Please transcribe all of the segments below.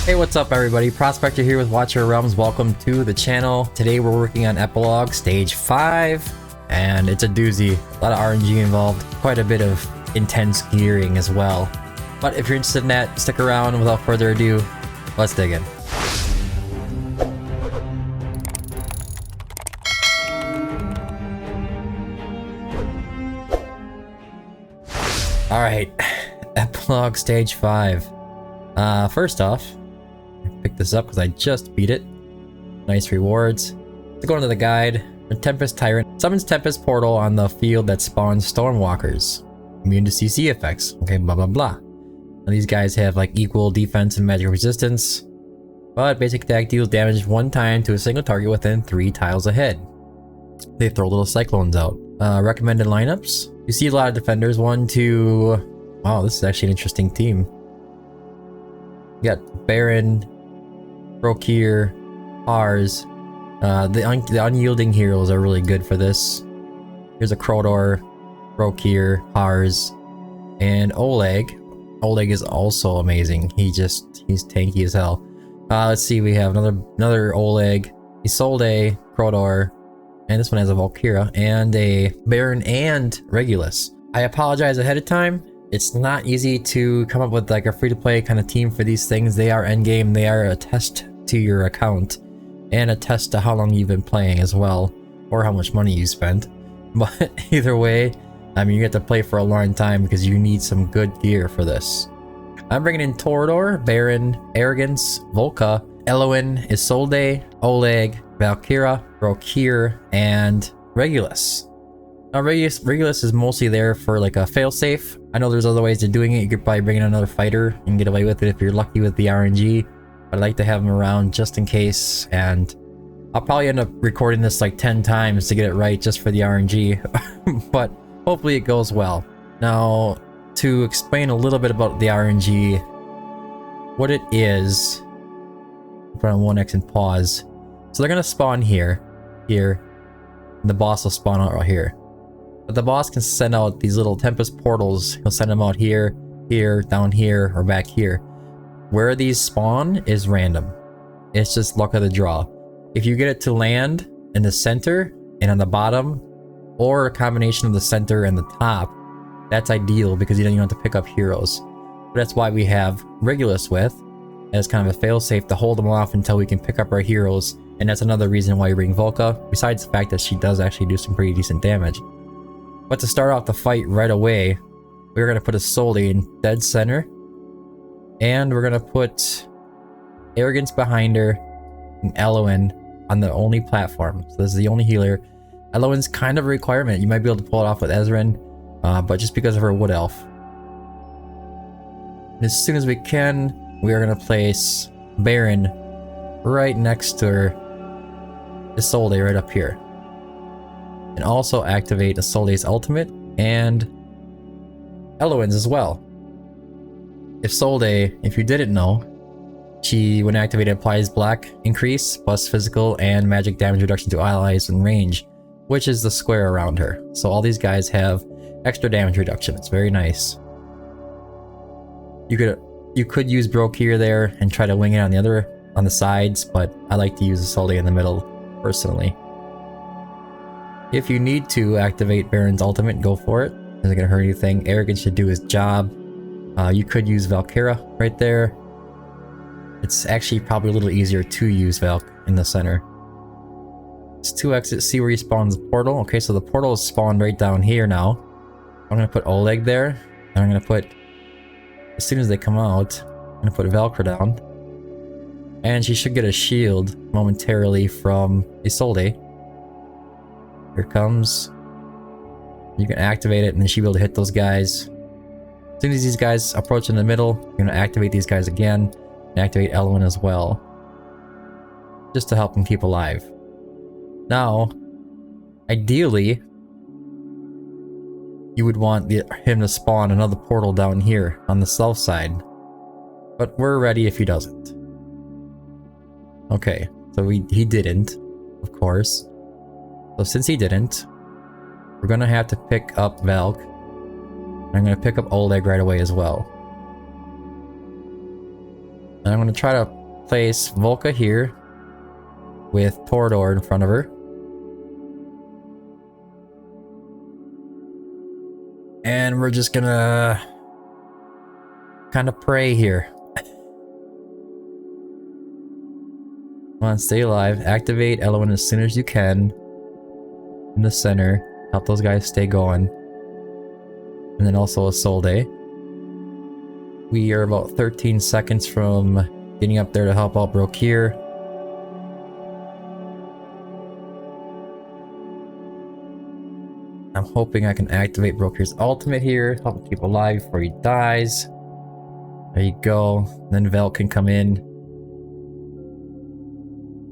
Hey, what's up everybody? Prospector here with Watcher Realms. Welcome to the channel. Today we're working on Epilogue Stage 5, and it's a doozy. A lot of RNG involved, quite a bit of intense gearing as well. But if you're interested in that, stick around. Without further ado, let's dig in. Alright, Epilogue Stage 5. First off, pick this up because I just beat it. Nice rewards. Let's go into the guide. The Tempest Tyrant summons Tempest Portal on the field that spawns Stormwalkers. Immune to CC effects. Okay, blah blah blah. Now, these guys have like equal defense and magic resistance, but basic attack deals damage one time to a single target within 3 tiles ahead. They throw little cyclones out. Recommended lineups. You see a lot of defenders. 1, 2. Wow, this is actually an interesting team. You got Baron, Brokir, Ars. The unyielding heroes are really good for this. Here's a Crodor, Brokir, Ars, and Oleg. Oleg is also amazing. He's tanky as hell. Let's see, we have another Oleg, Isolde, Crodor, and this one has a Valkyria and a Baron and Regulus. I apologize ahead of time. It's not easy to come up with like a free-to-play kind of team for these things. They are endgame. They are a test to your account and a test to how long you've been playing as well, or how much money you spent. But either way, I mean, you get to play for a long time because you need some good gear for this. I'm bringing in Torador, Baron, Arrogance, Volca, Eloin, Isolde, Oleg, Valkyria, Brokir, and Regulus. Now, Regulus is mostly there for like a failsafe. I know there's other ways to doing it. You could probably bring in another fighter and get away with it if you're lucky with the RNG. But I like to have him around just in case, and I'll probably end up recording this like 10 times to get it right just for the RNG. But hopefully it goes well. Now, to explain a little bit about the RNG, what it is, put on 1x and pause. So they're gonna spawn here, and the boss will spawn out right here. But the boss can send out these little Tempest portals. He'll send them out here, here, down here, or back here. Where these spawn is random. It's just luck of the draw. If you get it to land in the center and on the bottom, or a combination of the center and the top, that's ideal because you don't even have to pick up heroes. But that's why we have Regulus with, as kind of a failsafe to hold them off until we can pick up our heroes. And that's another reason why you bring Volca, besides the fact that she does actually do some pretty decent damage. But to start off the fight right away, we're going to put Isolde in dead center. And we're going to put Arrogance behind her and Eloin on the only platform. So this is the only healer. Eloin's kind of a requirement. You might be able to pull it off with Ezrein, but just because of her Wood Elf. And as soon as we can, we are going to place Baron right next to her, Isolde right up here. And also activate Isolde's ultimate and Eloin's as well. Isolde, if you didn't know, she, when activated, applies black increase plus physical and magic damage reduction to allies in range, which is the square around her. So all these guys have extra damage reduction. It's very nice. You could use Brokir there and try to wing it on the sides, but I like to use Isolde in the middle personally. If you need to activate Baron's ultimate, go for it. Isn't gonna hurt anything. Arrogance should do his job. You could use Valkyria right there. It's actually probably a little easier to use Valk in the center. It's 2 exits, see where he spawns the portal. Okay, so the portal is spawned right down here now. I'm gonna put Oleg there, and I'm gonna put, as soon as they come out, I'm gonna put Valkyria down. And she should get a shield momentarily from Isolde. Here comes. You can activate it and then she'll be able to hit those guys. As soon as these guys approach in the middle, you're going to activate these guys again and activate Eloin as well. Just to help him keep alive. Now, ideally, you would want him to spawn another portal down here on the south side. But we're ready if he doesn't. Okay, so he didn't, of course. So since he didn't, we're gonna have to pick up Valk. I'm gonna pick up Oleg right away as well. And I'm gonna try to place Volca here with Torador in front of her. And we're just gonna kind of pray here. Come on, stay alive. Activate Eloin as soon as you can. In the center. Help those guys stay going. And then also a Soul Day. We are about 13 seconds from getting up there to help out Brokir. I'm hoping I can activate Brokir's ultimate here. Help him keep alive before he dies. There you go. Then Velk can come in.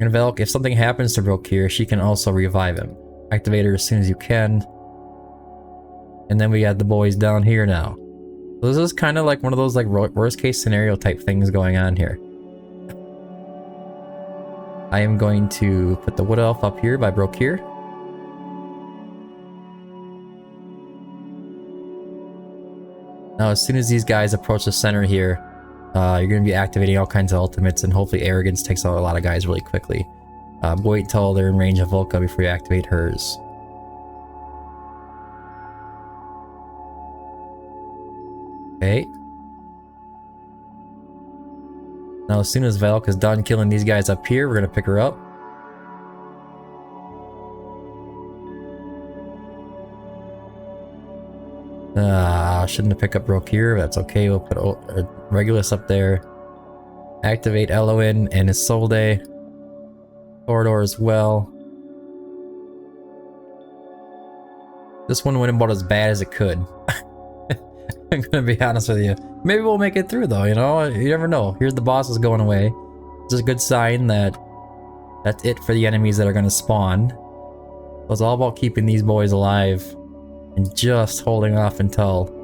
And Velk, if something happens to Brokir, she can also revive him. Activate her as soon as you can. And then we got the boys down here now. So this is kind of like one of those like worst case scenario type things going on here. I am going to put the Wood Elf up here by Brokir. Now as soon as these guys approach the center here, you're going to be activating all kinds of ultimates, and hopefully Arrogance takes out a lot of guys really quickly. Wait till they're in range of Volca before you activate hers. Okay. Now as soon as Velk is done killing these guys up here, we're going to pick her up. Shouldn't have picked up Brokir, but that's okay. We'll put Regulus up there. Activate Eloin and his Soul Day. Torador as well. This one went about as bad as it could. I'm gonna be honest with you. Maybe we'll make it through though, you know? You never know. Here's the bosses going away. It's a good sign that that's it for the enemies that are gonna spawn. So it's all about keeping these boys alive and just holding off until...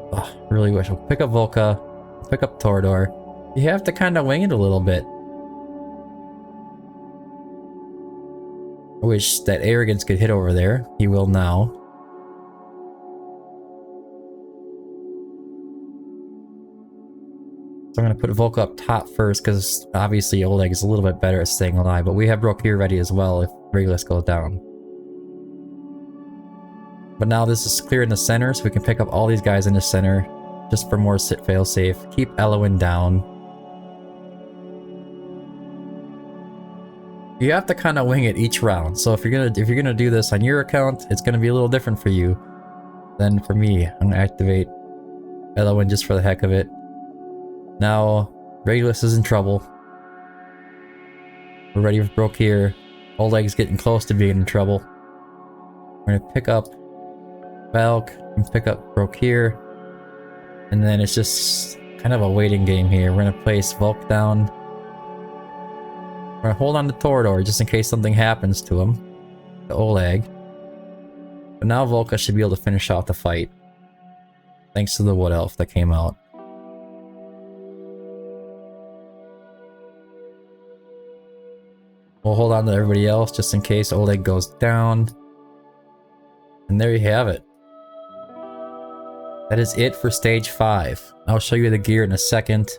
Oh, really wish. We'll pick up Volca, pick up Torador. You have to kind of wing it a little bit. I wish that Arrogance could hit over there. He will now. So I'm going to put Volca up top first because obviously Oleg is a little bit better at staying alive, but we have Brokir ready as well if Regulus goes down. But now this is clear in the center, so we can pick up all these guys in the center just for more fail safe. Keep Eloin down. You have to kind of wing it each round. So if you're gonna do this on your account, it's gonna be a little different for you than for me. I'm gonna activate Eloin just for the heck of it. Now Regulus is in trouble. We're ready for Brokir. Oleg's getting close to being in trouble. We're gonna pick up Velk and pick up Brokir, and then it's just kind of a waiting game here. We're gonna place Volk down. We're gonna hold on to Torador just in case something happens to him, to Oleg. But now Volca should be able to finish off the fight, thanks to the Wood Elf that came out. We'll hold on to everybody else just in case Oleg goes down. And there you have it. That is it for stage 5. I'll show you the gear in a second.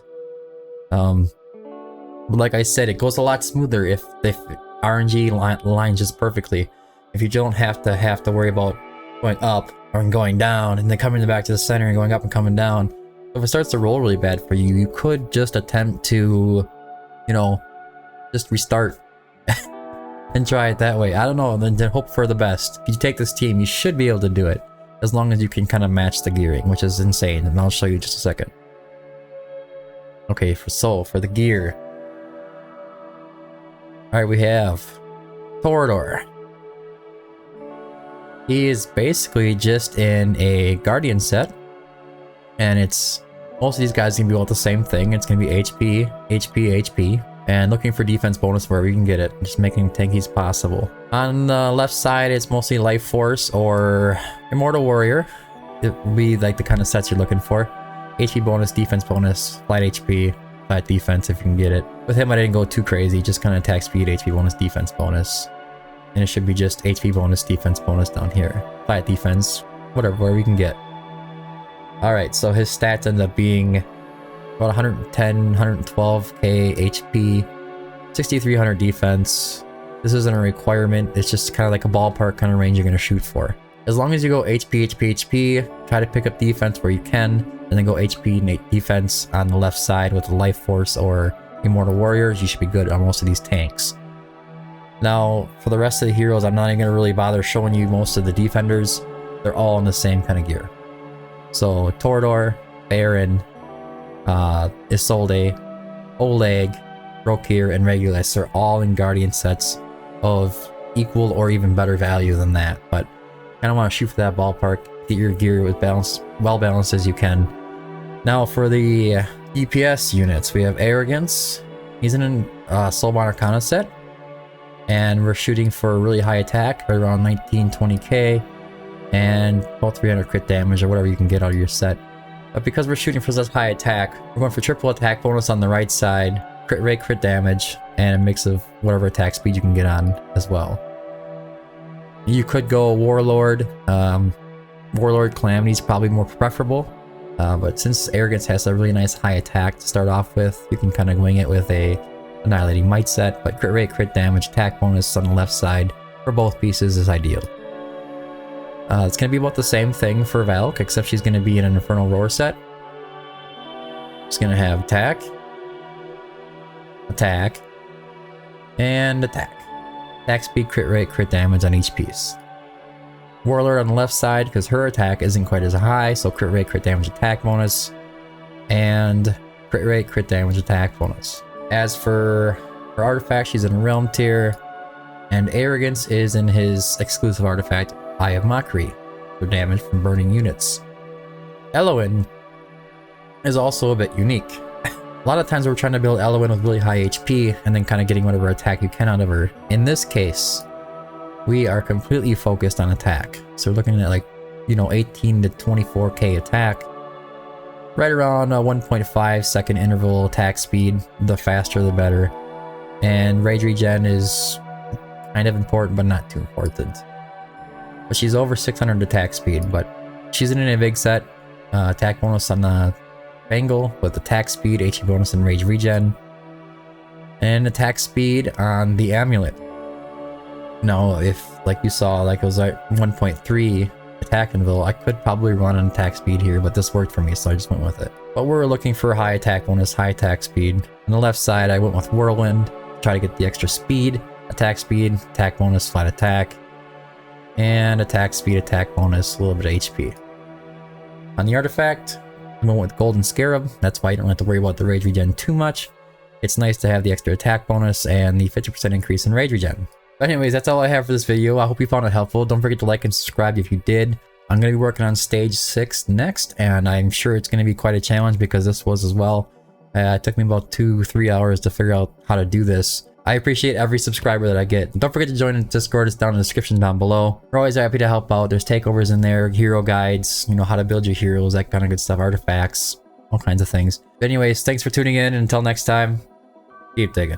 But like I said, it goes a lot smoother if RNG lines just perfectly. If you don't have to worry about going up or going down and then coming back to the center and going up and coming down. If it starts to roll really bad for you, you could just attempt to, you know, just restart and try it that way. I don't know, then hope for the best. If you take this team, you should be able to do it. As long as you can kind of match the gearing, which is insane, and I'll show you just a second. Okay, for the gear. Alright, we have Torador. He is basically just in a Guardian set. And it's... most of these guys are going to be all the same thing. It's going to be HP, HP, HP. And looking for defense bonus wherever you can get it. Just making tankies possible. On the left side, it's mostly Life Force or Immortal Warrior. It would be like the kind of sets you're looking for. HP bonus, defense bonus, flat HP, flat defense if you can get it. With him, I didn't go too crazy. Just kind of attack speed, HP bonus, defense bonus. And it should be just HP bonus, defense bonus down here. Flat defense, whatever you can get. Alright, so his stats end up being about 110, 112k HP, 6300 defense. This isn't a requirement, it's just kind of like a ballpark kind of range you're going to shoot for. As long as you go HP, HP, HP, try to pick up defense where you can, and then go HP and defense on the left side with the Life Force or Immortal Warriors, you should be good on most of these tanks. Now, for the rest of the heroes, I'm not even going to really bother showing you most of the defenders. They're all in the same kind of gear. So, Torador, Baron, Isolde, Oleg, Brokir, and Regulus are all in Guardian sets of equal or even better value than that, but kind of want to shoot for that ballpark, get your gear with well balanced as you can. Now for the DPS units, we have Arrogance. He's in a Soulbound Arcana set, and we're shooting for a really high attack, right around 19-20k, and about 300 crit damage or whatever you can get out of your set. But because we're shooting for such high attack, we're going for triple attack bonus on the right side, crit rate, crit damage, and a mix of whatever attack speed you can get on as well. You could go Warlord. Warlord Calamity is probably more preferable, but since Arrogance has a really nice high attack to start off with, you can kind of wing it with a Annihilating Might set, but crit rate, crit damage, attack bonus on the left side for both pieces is ideal. It's going to be about the same thing for Valk, except she's going to be in an Infernal Roar set. She's going to have attack, attack, and attack. Attack speed, crit rate, crit damage on each piece. Warlord on the left side, because her attack isn't quite as high, so crit rate, crit damage, attack bonus, and crit rate, crit damage, attack bonus. As for her artifact, she's in Realm tier, and Arrogance is in his exclusive artifact, Eye of Mockery, for damage from burning units. Eloin is also a bit unique. A lot of times we're trying to build Eloin with really high HP and then kind of getting whatever attack you can out of her. In this case, we are completely focused on attack. So we're looking at 18 to 24k attack. Right around a 1.5 second interval attack speed. The faster the better. And rage regen is kind of important but not too important. But she's over 600 attack speed, but she's in a big set. Attack bonus on the Bangle with attack speed, HP bonus, and rage regen. And attack speed on the Amulet. Now, if, like you saw, it was at 1.3 attack interval, I could probably run an attack speed here, but this worked for me, so I just went with it. But we're looking for high attack bonus, high attack speed. On the left side, I went with Whirlwind, try to get the extra speed, attack bonus, flat attack, and attack speed, attack bonus, a little bit of HP. On the artifact, I went with Golden Scarab. That's why you don't have to worry about the rage regen too much. It's nice to have the extra attack bonus and the 50% increase in rage regen. But anyways, that's all I have for this video. I hope you found it helpful. Don't forget to like and subscribe if you did. I'm going to be working on stage 6 next, and I'm sure it's going to be quite a challenge because this was as well. It took me about 2-3 hours to figure out how to do this. I appreciate every subscriber that I get. Don't forget to join the Discord. It's down in the description down below. We're always happy to help out. There's takeovers in there, hero guides, how to build your heroes, that kind of good stuff, artifacts, all kinds of things. But anyways, thanks for tuning in, and until next time, keep digging.